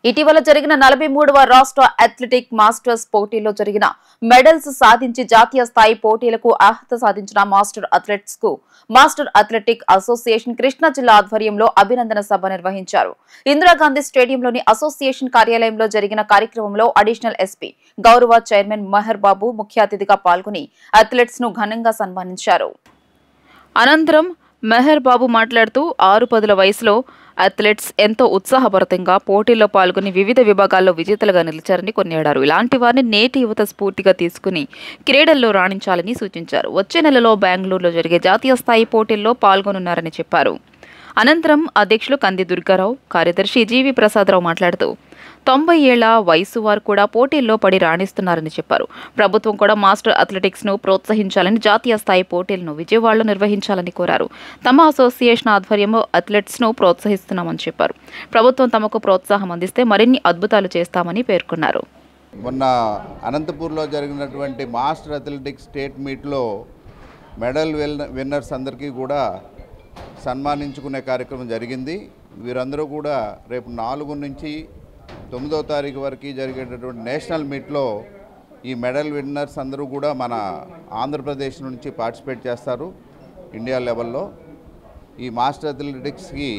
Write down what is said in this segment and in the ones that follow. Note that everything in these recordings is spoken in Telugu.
ఇటీవల జరిగిన 43వ రాష్ట్ర అథ్లెటిక్ మాస్టర్స్ పోటీల్లో జరిగిన మెడల్స్ సాధించి జాతీయ స్థాయి పోటీలకు అర్హత సాధించిన మాస్టర్ అథ్లెటిక్ అసోసియేషన్ కృష్ణా జిల్లా ఆధ్వర్యంలో అభినందన సభ నిర్వహించారు. ఇందిరాగాంధీ స్టేడియంలోని అసోసియేషన్ కార్యాలయంలో జరిగిన కార్యక్రమంలో అడిషనల్ ఎస్పీ గౌరవ చైర్మన్ మెహర్ బాబు ముఖ్య అతిథిగా పాల్గొని అథ్లెట్స్ ను ఘనంగా సన్మానించారు. అనంతరం మెహర్ బాబు మాట్లాడుతూ 6-10 వయసులో అథ్లెట్స్ ఎంతో ఉత్సాహభరితంగా పోటీల్లో పాల్గొని వివిధ విభాగాల్లో విజేతలుగా నిలిచారని కొనియాడారు. ఇలాంటి వారిని నేటి యువత స్ఫూర్తిగా తీసుకుని క్రీడల్లో రాణించాలని సూచించారు. వచ్చే నెలలో బెంగళూరులో జరిగే జాతీయ స్థాయి పోటీల్లో పాల్గొనున్నారని చెప్పారు. అనంతరం అధ్యక్షులు కంది దుర్గారావు, కార్యదర్శి జీవి ప్రసాదరావు మాట్లాడుతూ 90 ఏళ్ల వయసు వారు కూడా పోటీల్లో పడి రాణిస్తున్నారని చెప్పారు. ప్రభుత్వం కూడా మాస్టర్ అథ్లెటిక్స్ ను ప్రోత్సహించాలని, జాతీయ స్థాయి పోటీలను విజయవాడలో నిర్వహించాలని కోరారు. తమ అసోసియేషన్ ఆధ్వర్యంలో అథ్లెట్స్ ను ప్రోత్సహిస్తున్నామని చెప్పారు. ప్రభుత్వం తమకు ప్రోత్సాహం అందిస్తే మరిన్ని అద్భుతాలు చేస్తామని పేర్కొన్నారు. మొన్న అనంతపూర్లో జరిగినటువంటి మాస్టర్ అథ్లెటిక్స్ స్టేట్ మీట్లో మెడల్ విన్నర్స్ అందరికీ కూడా సన్మానించుకునే కార్యక్రమం జరిగింది. వీరందరూ కూడా రేపు 4 నుంచి 9వ తారీఖు వరకు జరిగేటటువంటి నేషనల్ మీట్లో ఈ మెడల్ విన్నర్స్ అందరూ కూడా మన ఆంధ్రప్రదేశ్ నుంచి పార్టిసిపేట్ చేస్తారు. ఇండియా లెవెల్లో ఈ మాస్టర్ అథ్లెటిక్స్కి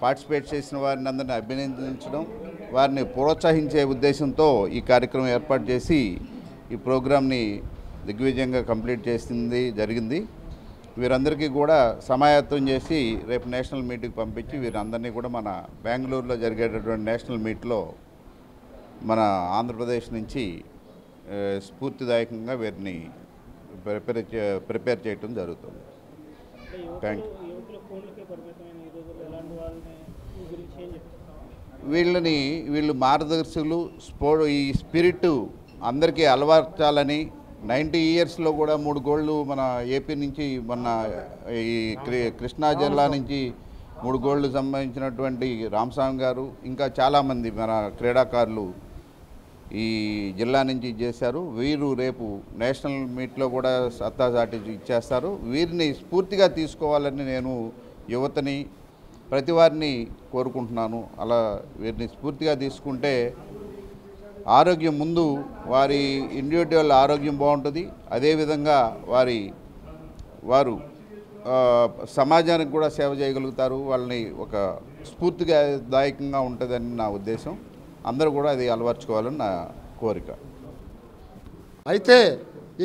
పార్టిసిపేట్ చేసిన వారిని అందరినీ అభినందించడం, వారిని ప్రోత్సహించే ఉద్దేశంతో ఈ కార్యక్రమం ఏర్పాటు చేసి ఈ ప్రోగ్రామ్ని దిగ్విజయంగా కంప్లీట్ జరిగింది. వీరందరికీ కూడా సమాయత్తం చేసి రేపు నేషనల్ మీట్కి పంపించి వీరందరినీ కూడా మన బెంగళూరులో జరిగేటటువంటి నేషనల్ మీట్లో మన ఆంధ్రప్రదేశ్ నుంచి స్ఫూర్తిదాయకంగా వీరిని ప్రిపేర్ చేయడం జరుగుతుంది. Thank you. వీళ్ళు మార్గదర్శకులు. ఈ స్పిరిట్ అందరికీ అలవర్చాలని 90 ఇయర్స్లో కూడా 3 గోల్డ్ మన ఏపీ నుంచి మొన్న ఈ కృష్ణా జిల్లా నుంచి 3 గోల్డ్ సంబంధించినటువంటి రామస్వామి గారు, ఇంకా చాలామంది మన క్రీడాకారులు ఈ జిల్లా నుంచి చేశారు. వీరు రేపు నేషనల్ మీట్లో కూడా సత్తాచాటి ఇచ్చేస్తారు. వీరిని స్ఫూర్తిగా తీసుకోవాలని నేను యువతని ప్రతి వారిని కోరుకుంటున్నాను. అలా వీరిని స్ఫూర్తిగా తీసుకుంటే ఆరోగ్యం ముందు వారి ఇండివిజువల్ ఆరోగ్యం బాగుంటుంది. అదేవిధంగా వారు సమాజానికి కూడా సేవ చేయగలుగుతారు. వాళ్ళని ఒక స్ఫూర్తిదాయకంగా ఉంటుందని నా ఉద్దేశం. అందరూ కూడా అది అలవర్చుకోవాలని నా కోరిక. అయితే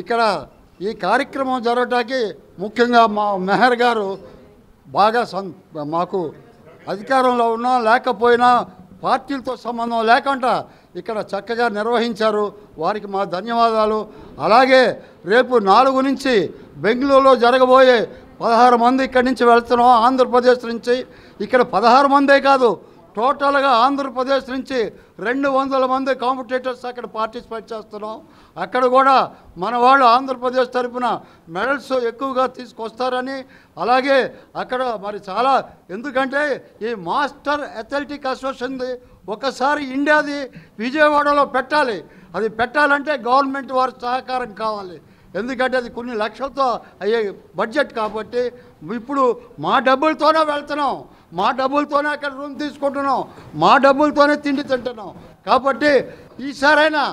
ఇక్కడ ఈ కార్యక్రమం జరగటానికి ముఖ్యంగా మా మెహర్ గారు బాగా మాకు అధికారంలో ఉన్నా లేకపోయినా పార్టీలతో సంబంధం లేకుండా ఇక్కడ చక్కగా నిర్వహించారు. వారికి మా ధన్యవాదాలు. అలాగే రేపు 4 నుంచి బెంగళూరులో జరగబోయే 16 మంది ఇక్కడి నుంచి వెళ్తున్నాం. ఆంధ్రప్రదేశ్ నుంచి ఇక్కడ 16 మందే కాదు, టోటల్గా ఆంధ్రప్రదేశ్ నుంచి 200 మంది కాంపిటేటర్స్ అక్కడ పార్టిసిపేట్ చేస్తున్నాం. అక్కడ కూడా మన వాళ్ళు ఆంధ్రప్రదేశ్ తరఫున మెడల్స్ ఎక్కువగా తీసుకొస్తారని, అలాగే అక్కడ మరి చాలా, ఎందుకంటే ఈ మాస్టర్ అథ్లెటిక్ అసోసియేషన్ది ఒకసారి ఇండియాది విజయవాడలో పెట్టాలి. అది పెట్టాలంటే గవర్నమెంట్ వారి సహకారం కావాలి. ఎందుకంటే అది కొన్ని లక్షలతో అయ్యే బడ్జెట్ కాబట్టి ఇప్పుడు మా డబ్బులతోనే వెళ్తున్నాం, మా డబ్బులతోనే అక్కడ రూమ్ తీసుకుంటున్నాం, మా డబ్బులతోనే తిండి తింటున్నాం. కాబట్టి ఈసారైనా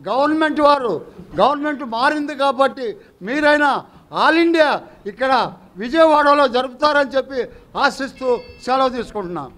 గవర్నమెంట్ మారింది కాబట్టి మీరైనా ఆల్ ఇండియా ఇక్కడ విజయవాడలో జరుపుతారని చెప్పి ఆశిస్తూ సెలవు తీసుకుంటున్నాం.